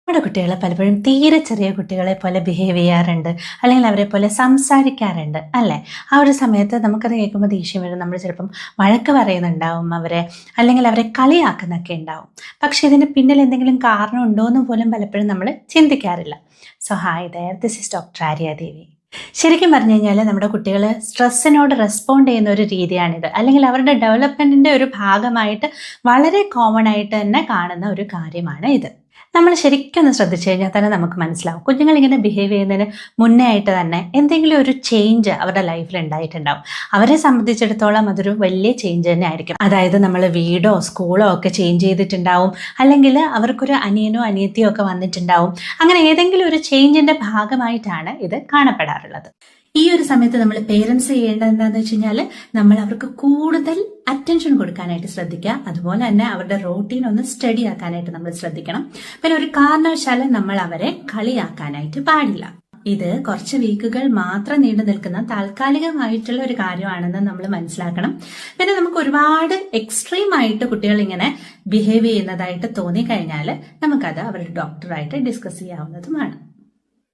നമ്മുടെ കുട്ടികൾ പലപ്പോഴും തീരെ ചെറിയ കുട്ടികളെ പോലെ ബിഹേവ് ചെയ്യാറുണ്ട്, അല്ലെങ്കിൽ അവരെ പോലെ സംസാരിക്കാറുണ്ട് അല്ലേ? ആ ഒരു സമയത്ത് നമുക്കത് കേൾക്കുമ്പോൾ ദേഷ്യം വരും. നമ്മൾ ചിലപ്പം വഴക്ക് പറയുന്നുണ്ടാവും അവരെ, അല്ലെങ്കിൽ അവരെ കളിയാക്കുന്നൊക്കെ ഉണ്ടാവും. പക്ഷെ ഇതിന് പിന്നിൽ എന്തെങ്കിലും കാരണം ഉണ്ടോ എന്ന് പോലും പലപ്പോഴും നമ്മൾ ചിന്തിക്കാറില്ല. So hi there, this is doctor Arya Devi. ശരിക്കും പറഞ്ഞു കഴിഞ്ഞാൽ നമ്മുടെ കുട്ടികൾ സ്ട്രെസ്സിനോട് റെസ്പോണ്ട് ചെയ്യുന്ന ഒരു രീതിയാണിത്, അല്ലെങ്കിൽ അവരുടെ ഡെവലപ്മെൻറ്റിൻ്റെ ഒരു ഭാഗമായിട്ട് വളരെ കോമൺ ആയിട്ട് തന്നെ കാണുന്ന ഒരു കാര്യമാണ് ഇത്. നമ്മൾ ശരിക്കും ഒന്ന് ശ്രദ്ധിച്ചു കഴിഞ്ഞാൽ തന്നെ നമുക്ക് മനസ്സിലാവും, കുഞ്ഞുങ്ങൾ ഇങ്ങനെ ബിഹേവ് ചെയ്യുന്നതിന് മുന്നേ ആയിട്ട് തന്നെ എന്തെങ്കിലും ഒരു ചേഞ്ച് അവരുടെ ലൈഫിൽ ഉണ്ടായിട്ടുണ്ടാവും. അവരെ സംബന്ധിച്ചിടത്തോളം അതൊരു വലിയ ചേഞ്ച് തന്നെ ആയിരിക്കും. അതായത് നമ്മൾ വീടോ സ്കൂളോ ഒക്കെ ചേഞ്ച് ചെയ്തിട്ടുണ്ടാവും, അല്ലെങ്കിൽ അവർക്കൊരു അനിയനോ അനിയത്തിയോ ഒക്കെ വന്നിട്ടുണ്ടാവും. അങ്ങനെ ഏതെങ്കിലും ഒരു ചേഞ്ചിന്റെ ഭാഗമായിട്ടാണ് ഇത് കാണപ്പെടാറുള്ളത്. ഈ ഒരു സമയത്ത് നമ്മൾ പേരൻസ് ചെയ്യേണ്ടത് എന്താണെന്ന് വെച്ച് കഴിഞ്ഞാൽ, നമ്മൾ അവർക്ക് കൂടുതൽ അറ്റൻഷൻ കൊടുക്കാനായിട്ട് ശ്രദ്ധിക്കുക. അതുപോലെ തന്നെ അവരുടെ റൂട്ടീൻ ഒന്ന് സ്റ്റഡി ആക്കാനായിട്ട് നമ്മൾ ശ്രദ്ധിക്കണം. പിന്നെ ഒരു കാരണവശാലും നമ്മൾ അവരെ കളിയാക്കാനായിട്ട് പാടില്ല. ഇത് കുറച്ച് വീക്കുകൾ മാത്രം നീണ്ടു നിൽക്കുന്ന താൽക്കാലികമായിട്ടുള്ള ഒരു കാര്യമാണെന്ന് നമ്മൾ മനസ്സിലാക്കണം. പിന്നെ നമുക്ക് ഒരുപാട് എക്സ്ട്രീം ആയിട്ട് കുട്ടികൾ ഇങ്ങനെ ബിഹേവ് ചെയ്യുന്നതായിട്ട് തോന്നിക്കഴിഞ്ഞാൽ നമുക്കത് അവരുടെ ഡോക്ടറായിട്ട് ഡിസ്കസ് ചെയ്യാവുന്നതുമാണ്.